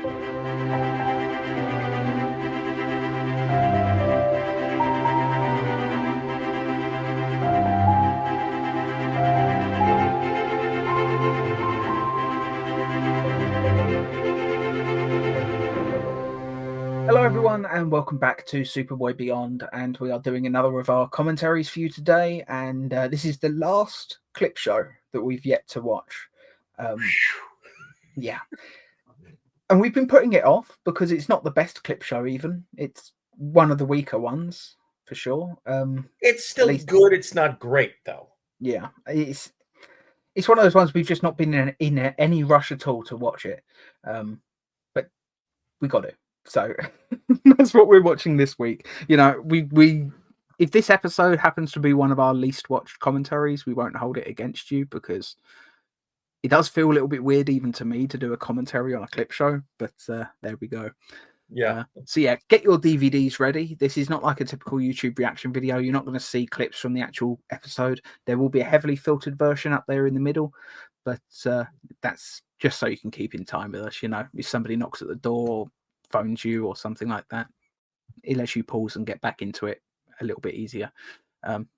Hello everyone and welcome back to Superboy Beyond, and we are doing another of our commentaries for you today, and this is the last clip show that we've yet to watch. Yeah, and we've been putting it off because it's not the best clip show. Even it's one of the weaker ones for sure. It's still good. It's not great though. Yeah, it's one of those ones we've just not been in any rush at all to watch it, but we got it. So that's what we're watching this week. You know, we if this episode happens to be one of our least watched commentaries, we won't hold it against you, because it does feel a little bit weird even to me to do a commentary on a clip show. But there we go. Yeah. So yeah, get your DVDs ready. This is not like a typical YouTube reaction video. You're not going to see clips from the actual episode. There will be a heavily filtered version up there in the middle, but that's just so you can keep in time with us. You know, if somebody knocks at the door or phones you or something like that, it lets you pause and get back into it a little bit easier.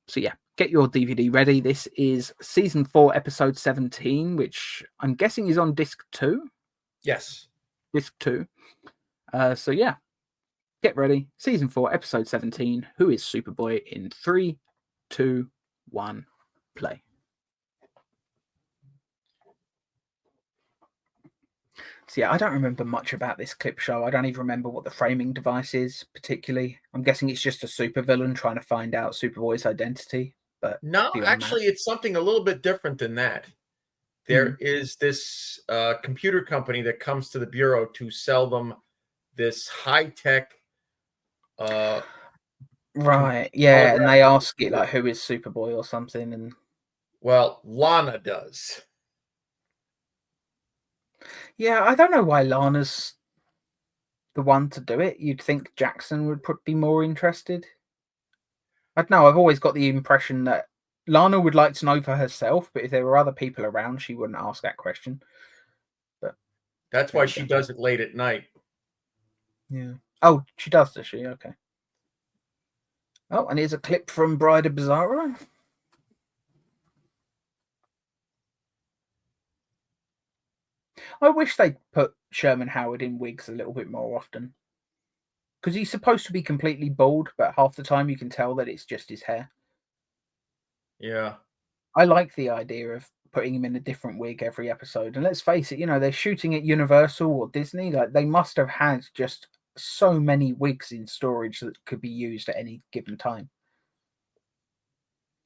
So yeah, get your DVD ready. This is season 4, episode 17, which I'm guessing is on disc 2. Yes, disc 2. So yeah, get ready. Season 4, episode 17. Who is Superboy? In 3, 2, 1, play. So yeah, I don't remember much about this clip show. I don't even remember what the framing device is particularly. I'm guessing it's just a supervillain trying to find out Superboy's identity. But no, actually, it's something a little bit different than that. There is this computer company that comes to the bureau to sell them this high-tech. Right, yeah, and they ask it like, who is Superboy or something, and well, Lana does. Yeah, I don't know why Lana's the one to do it. You'd think Jackson would be more interested. I don't know. I've always got the impression that Lana would like to know for herself, but if there were other people around, she wouldn't ask that question. But that's why she does it late at night. Yeah. Oh, she does she? Okay. Oh, and here's a clip from Bride of Bizarro. I wish they'd put Sherman Howard in wigs a little bit more often, because he's supposed to be completely bald, but half the time you can tell that it's just his hair. Yeah. I like the idea of putting him in a different wig every episode. And let's face it, you know, they're shooting at Universal or Disney. Like, they must have had just so many wigs in storage that could be used at any given time.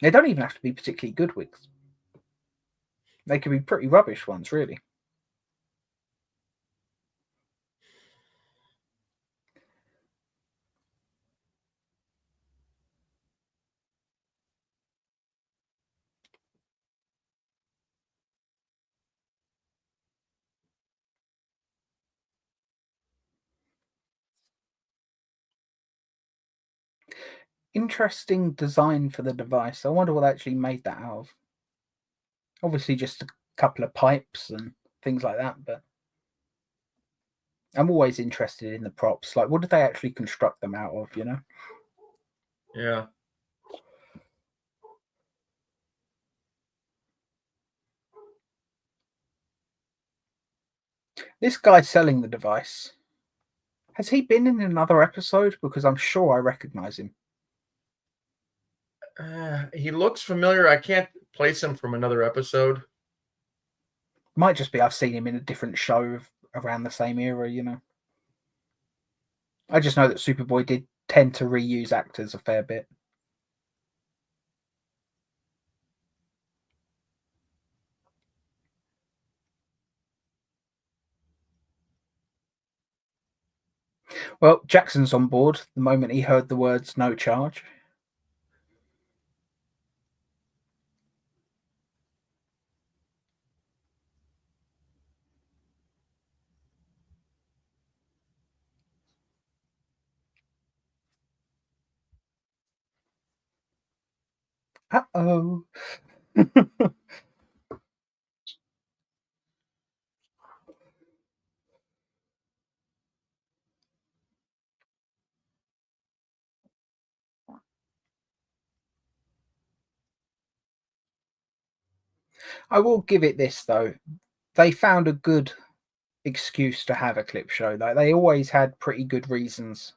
They don't even have to be particularly good wigs. They could be pretty rubbish ones, really. Interesting design for the device. I wonder what they actually made that out of. Obviously just a couple of pipes and things like that, but I'm always interested in the props. Like, what did they actually construct them out of, you know? Yeah. This guy selling the device, has he been in another episode? Because I'm sure I recognize him. He looks familiar. I can't place him from another episode. Might just be I've seen him in a different show around the same era, you know. I just know that Superboy did tend to reuse actors a fair bit. Well, Jackson's on board the moment he heard the words "no charge." Uh-oh. I will give it this though. They found a good excuse to have a clip show. Like they always had pretty good reasons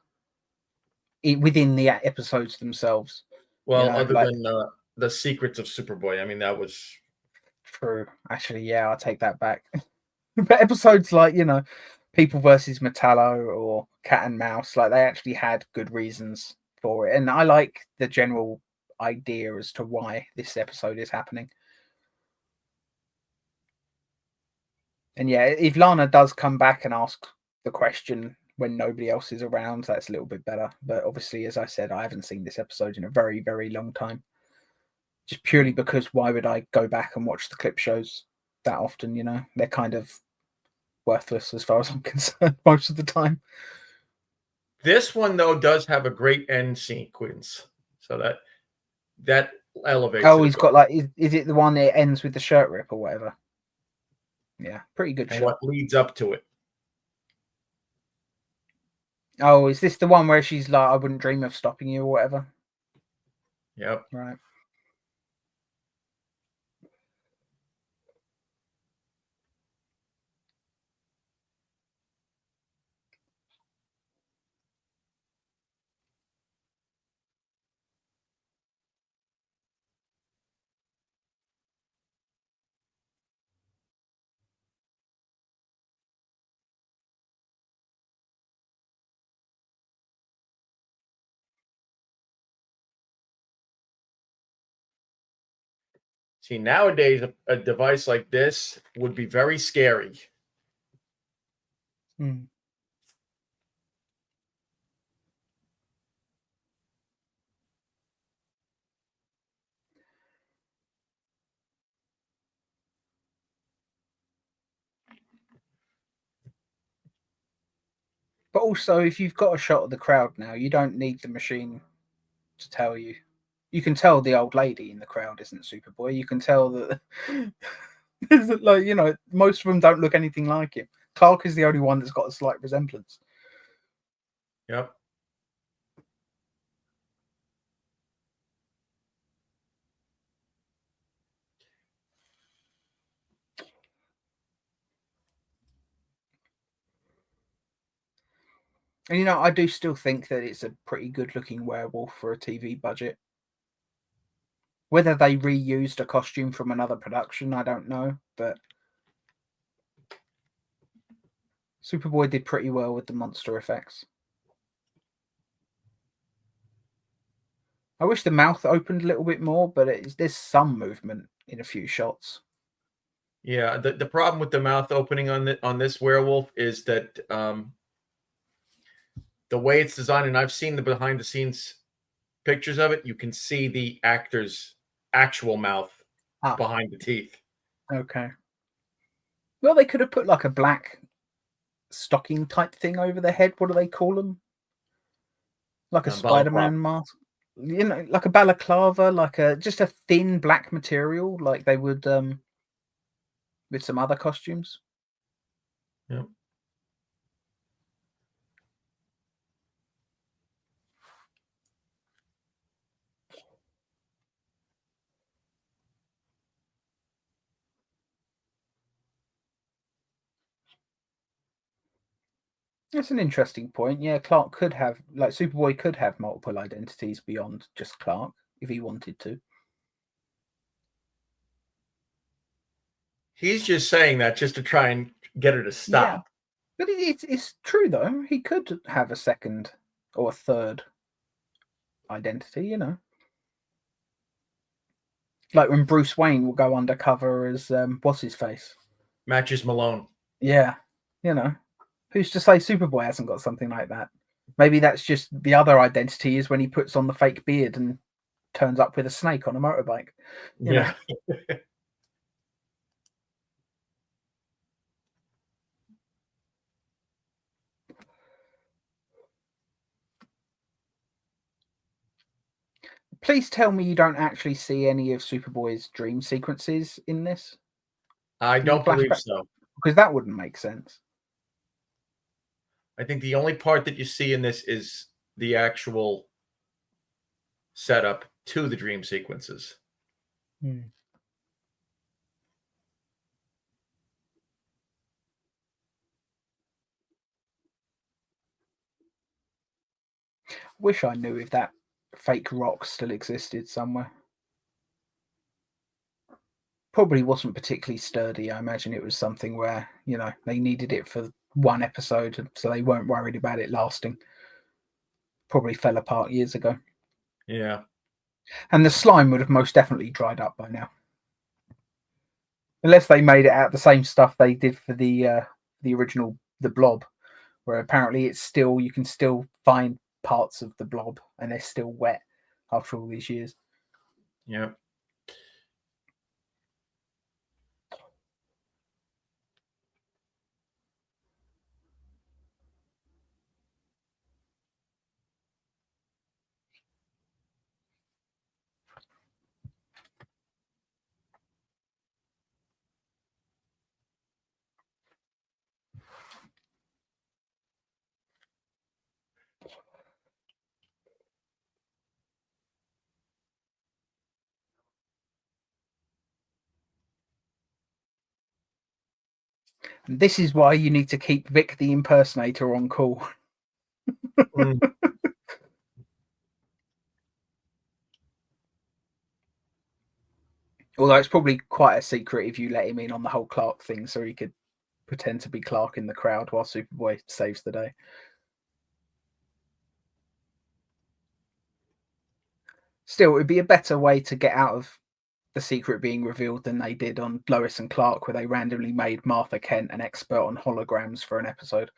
within the episodes themselves. Well, other Like than the secrets of Superboy, I mean that was true. Actually, yeah, I'll take that back. But episodes like People versus Metallo or Cat and Mouse, like they actually had good reasons for it, and I like the general idea as to why this episode is happening. And yeah, if Lana does come back and ask the question when nobody else is around, that's a little bit better. But obviously, as I said, I haven't seen this episode in a very, very long time. Just purely because why would I go back and watch the clip shows that often? They're kind of worthless as far as I'm concerned most of the time. this one though does have a great end sequence, so that elevates Oh, it a he's bit. got like, is it the one that ends with the shirt rip or whatever? Yeah, pretty good And shot. what leads up to it. Oh, is this the one where she's like, I wouldn't dream of stopping you or whatever? Yep. Right. See, nowadays a device like this would be very scary. Hmm. But also, if you've got a shot of the crowd now, you don't need the machine to tell you. You can tell the old lady in the crowd isn't Superboy. You can tell that, like, most of them don't look anything like him. Clark is the only one that's got a slight resemblance. Yep. And I do still think that it's a pretty good looking werewolf for a TV budget. Whether they reused a costume from another production, I don't know, but Superboy did pretty well with the monster effects. I wish the mouth opened a little bit more, but there's some movement in a few shots. Yeah. The problem with the mouth opening on this werewolf is that the way it's designed, and I've seen the behind the scenes pictures of it, you can see the actor's actual mouth behind the teeth. Okay. Well, they could have put like a black stocking type thing over their head. What do they call them? Like a Balaclava. Spider-Man mask, like a balaclava, like just a thin black material, like they would with some other costumes. Yep. That's an interesting point. Yeah, Clark could have, like, Superboy could have multiple identities beyond just Clark if he wanted to. He's just saying that just to try and get her to Yeah, stop. but it's true though. He could have a second or a third identity. Like when Bruce Wayne will go undercover as what's his face? Matches Malone. Yeah, who's to say Superboy hasn't got something like that? Maybe that's just the other identity is when he puts on the fake beard and turns up with a snake on a motorbike. Yeah. Please tell me you don't actually see any of Superboy's dream sequences in this. I In the don't believe flashback, so. because that wouldn't make sense. I think the only part that you see in this is the actual setup to the dream sequences. Wish I knew if that fake rock still existed somewhere. Probably wasn't particularly sturdy. I imagine it was something where, they needed it for one episode, so they weren't worried about it lasting. Probably fell apart years ago. Yeah. And the slime would have most definitely dried up by now. Unless they made it out the same stuff they did for the original The Blob, where apparently you can still find parts of The Blob and they're still wet after all these years. Yeah. And this is why you need to keep Vic the impersonator on call. Mm. Although it's probably quite a secret if you let him in on the whole Clark thing, so he could pretend to be Clark in the crowd while Superboy saves the day. Still, it would be a better way to get out of the secret being revealed than they did on Lois and Clark, where they randomly made Martha Kent an expert on holograms for an episode.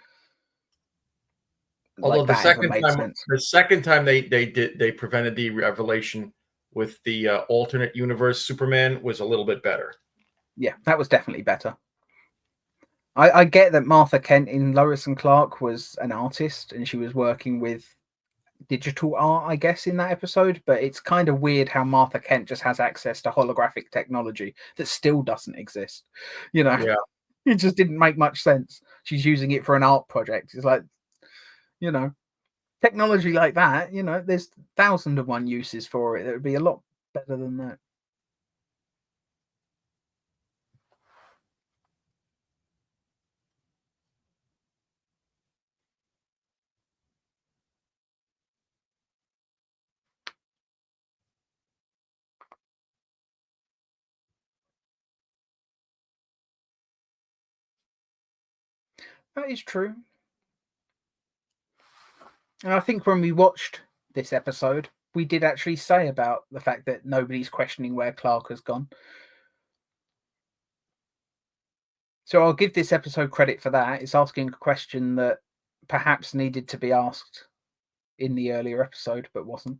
Although Like that ever made sense. the second time they prevented the revelation with the alternate universe Superman was a little bit better. Yeah, that was definitely better. I get that Martha Kent in Lois and Clark was an artist and she was working with digital art, I guess, in that episode, but it's kind of weird how Martha Kent just has access to holographic technology that still doesn't exist. Yeah. It just didn't make much sense. She's using it for an art project. It's like, technology like that, there's 1,000 uses for it. It would be a lot better than that. That is true. And I think when we watched this episode, we did actually say about the fact that nobody's questioning where Clark has gone. So I'll give this episode credit for that. It's asking a question that perhaps needed to be asked in the earlier episode, but wasn't.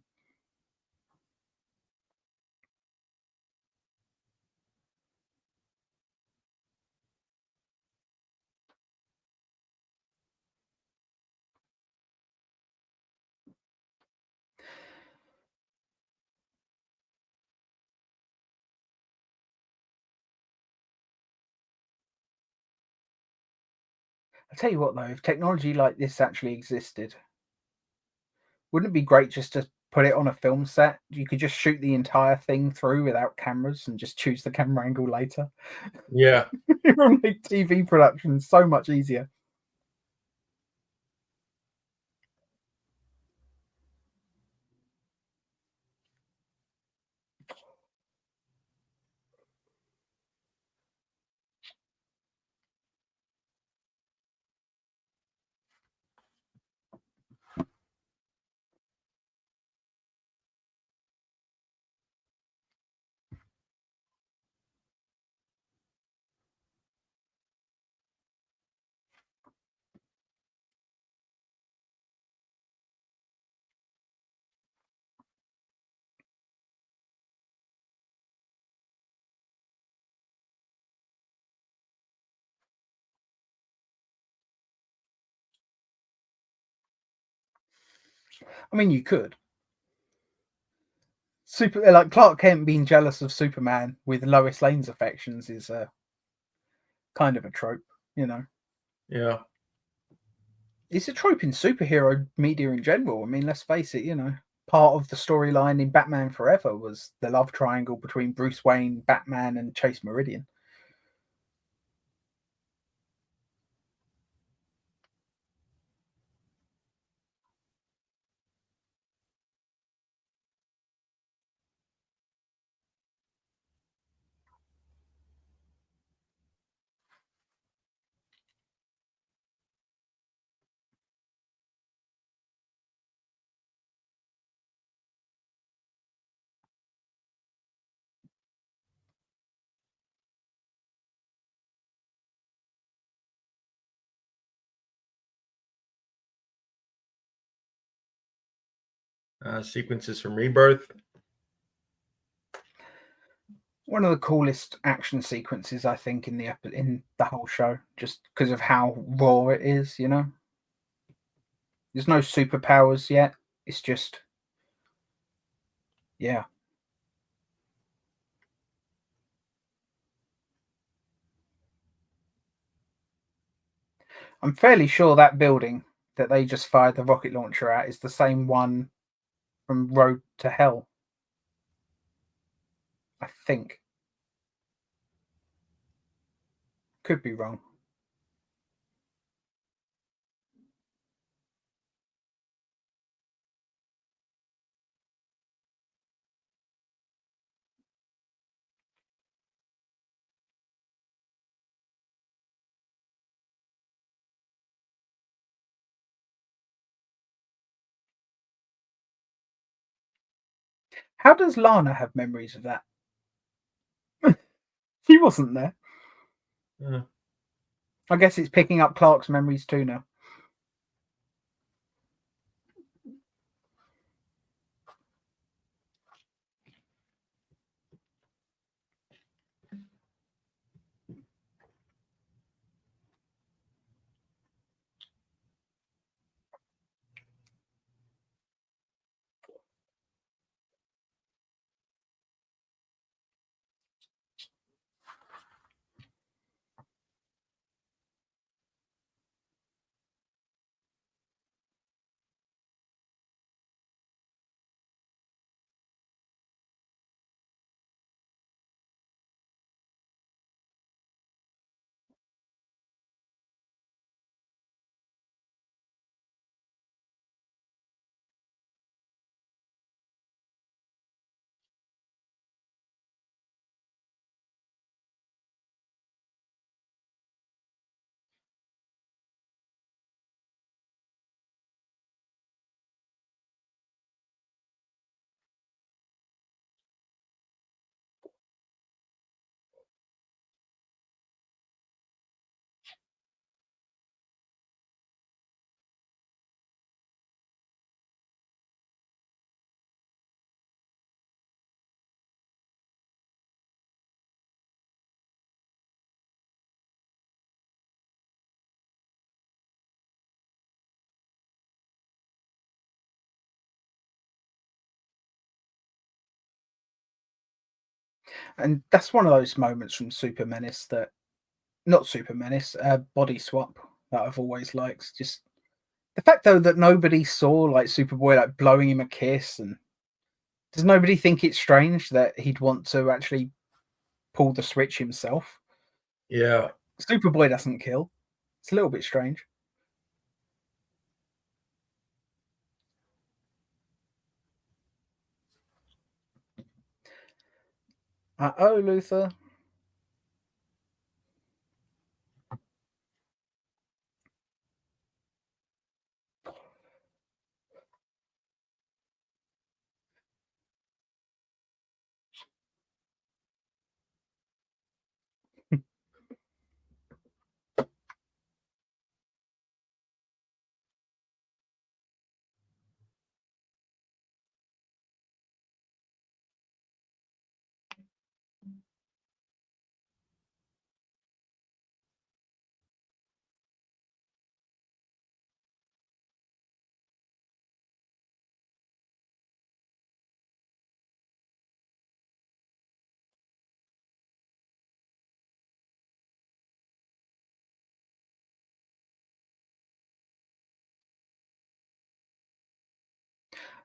I'll tell you what, though, if technology like this actually existed, wouldn't it be great just to put it on a film set? You could just shoot the entire thing through without cameras and just choose the camera angle later. Yeah. It would make TV production so much easier. I mean, you could. Like Clark Kent being jealous of Superman with Lois Lane's affections is a kind of a trope, Yeah. It's a trope in superhero media in general. I mean, let's face it, part of the storyline in Batman Forever was the love triangle between Bruce Wayne, Batman, and Chase Meridian. sequences from Rebirth. One of the coolest action sequences, I think, in the whole show, just because of how raw it is. There's no superpowers yet. It's just, yeah. I'm fairly sure that building that they just fired the rocket launcher at is the same one from Road to Hell. I think. Could be wrong. How does Lana have memories of that? She wasn't there. Uh, I guess it's picking up Clark's memories too now. And that's one of those moments from Super Menace that, not Super Menace, Body Swap, that I've always liked. Just the fact though that nobody saw like Superboy like blowing him a kiss, and does nobody think it's strange that he'd want to actually pull the switch himself? yeah. Superboy doesn't kill. It's a little bit strange. Oh, Luther.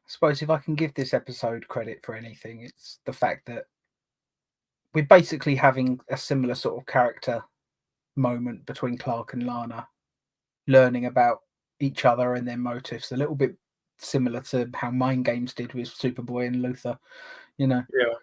I suppose if I can give this episode credit for anything, it's the fact that we're basically having a similar sort of character moment between Clark and Lana, learning about each other and their motives, a little bit similar to how Mind Games did with Superboy and Luther, you know. Yeah.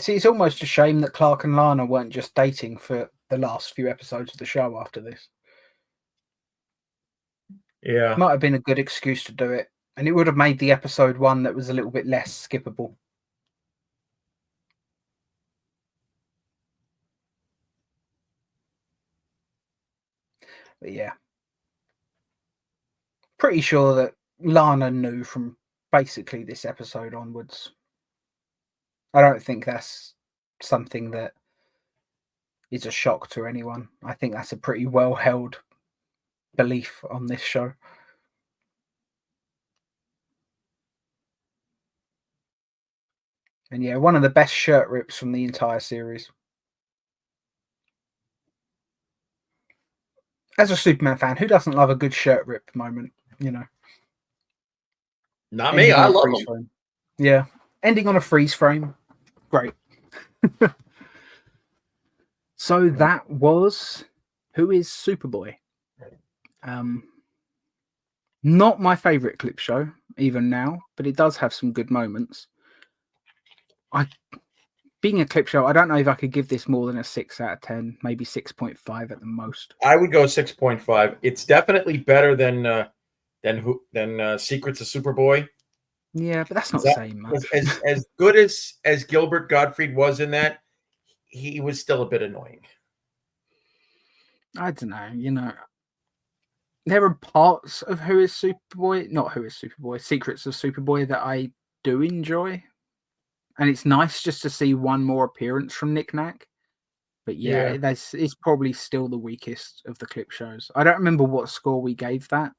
See, it's almost a shame that Clark and Lana weren't just dating for the last few episodes of the show after this. Yeah. Might have been a good excuse to do it, and it would have made the episode one that was a little bit less skippable. But yeah, pretty sure that Lana knew from basically this episode onwards. I don't think that's something that is a shock to anyone. I think that's a pretty well held belief on this show. And yeah, one of the best shirt rips from the entire series. As a Superman fan, who doesn't love a good shirt rip moment? You know, Not me. ending I on a love freeze them. frame. Yeah, ending on a freeze frame. Great. So that was Who is Superboy? Not my favorite clip show, even now, but it does have some good moments. Being a clip show, I don't know if I could give this more than a 6 out of 10, maybe 6.5 at the most. I would go 6.5. It's definitely better than Secrets of Superboy. Yeah, but that's not saying much. As good as Gilbert Gottfried was in that, he was still a bit annoying. I don't know, you know. There are parts of Who is Superboy, not Who is Superboy, Secrets of Superboy that I do enjoy. And it's nice just to see one more appearance from Nick Nack. But yeah, it's probably still the weakest of the clip shows. I don't remember what score we gave that.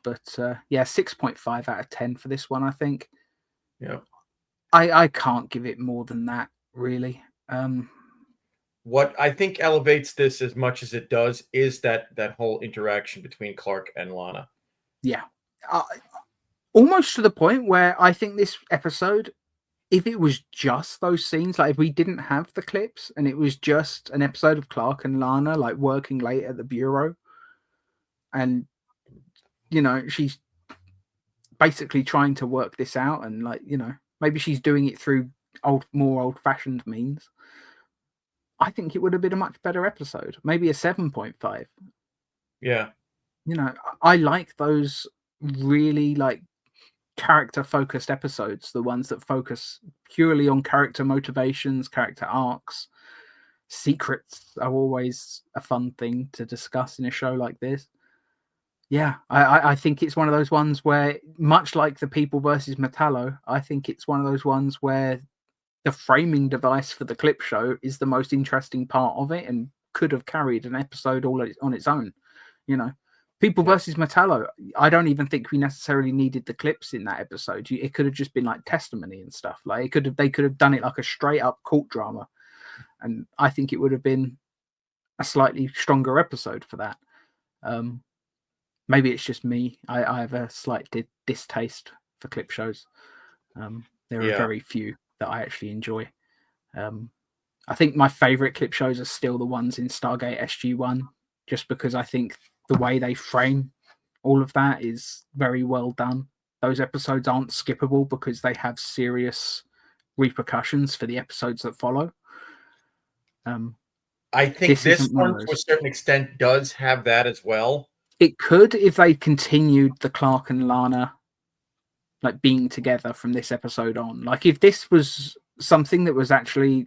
But yeah, 6.5 out of 10 for this one, I think. Yeah. I can't give it more than that, really. What I think elevates this as much as it does is that whole interaction between Clark and Lana. Yeah. Almost to the point where I think this episode, if it was just those scenes, like if we didn't have the clips and it was just an episode of Clark and Lana like working late at the bureau, and you know, she's basically trying to work this out, and like, you know, maybe she's doing it through more old-fashioned means, I think it would have been a much better episode. Maybe a 7.5. Yeah. You know, I like those really like character focused episodes, the ones that focus purely on character motivations, character arcs. Secrets are always a fun thing to discuss in a show like this. Yeah, I think it's one of those ones where, much like the People versus Metallo, I think it's one of those ones where the framing device for the clip show is the most interesting part of it and could have carried an episode all on its own. You know, People versus Metallo, I don't even think we necessarily needed the clips in that episode. It could have just been like testimony and stuff. Like they could have done it like a straight up court drama, and I think it would have been a slightly stronger episode for that. Maybe it's just me. I have a slight distaste for clip shows. There are very few that I actually enjoy. I think my favorite clip shows are still the ones in Stargate SG-1, just because I think the way they frame all of that is very well done. Those episodes aren't skippable because they have serious repercussions for the episodes that follow. I think this one, to a certain extent, does have that as well. It could, if they continued the Clark and Lana like being together from this episode on. Like if this was something that was actually,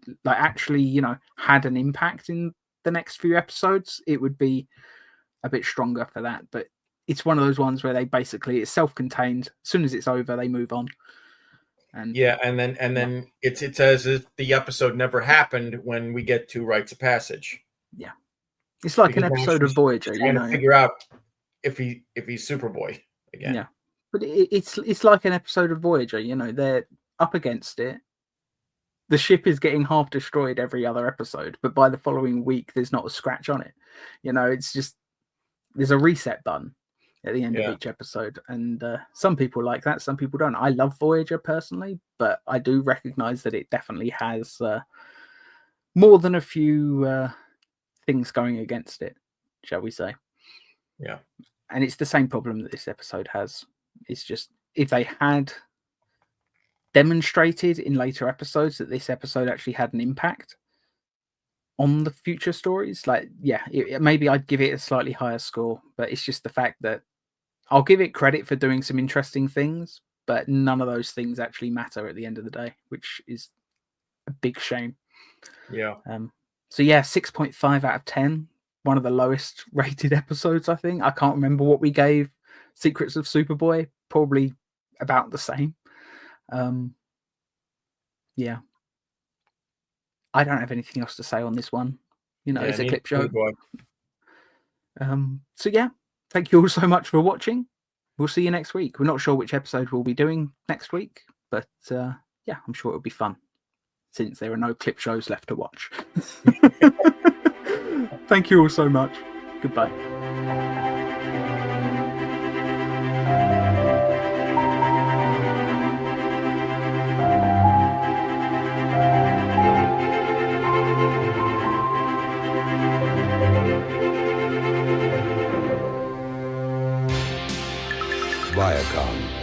you know, had an impact in the next few episodes, it would be a bit stronger for that. But it's one of those ones where they basically, it's self-contained. As soon as it's over, they move on. And yeah, and then it's as if the episode never happened when we get to Rites of Passage. Yeah, it's like an episode of Voyager. Trying to figure out if he's Superboy again. Yeah, but it's like an episode of Voyager. You know, they're up against it. The ship is getting half destroyed every other episode, but by the following week, there's not a scratch on it. You know, it's just there's a reset button at the end of each episode, and some people like that, some people don't. I love Voyager personally, but I do recognize that it definitely has more than a few things going against it, shall we say. Yeah. And it's the same problem that this episode has. It's just, if they had demonstrated in later episodes that this episode actually had an impact on the future stories. Like, yeah, maybe I'd give it a slightly higher score, but it's just the fact that I'll give it credit for doing some interesting things, but none of those things actually matter at the end of the day, which is a big shame. Yeah. So yeah, 6.5 out of 10. One of the lowest rated episodes, I think. I can't remember what we gave Secrets of Superboy. Probably about the same. Yeah. I don't have anything else to say on this one. You know, it's a clip show. So yeah, thank you all so much for watching. We'll see you next week. We're not sure which episode we'll be doing next week, but yeah, I'm sure it'll be fun since there are no clip shows left to watch. Thank you all so much. Goodbye. Viacom.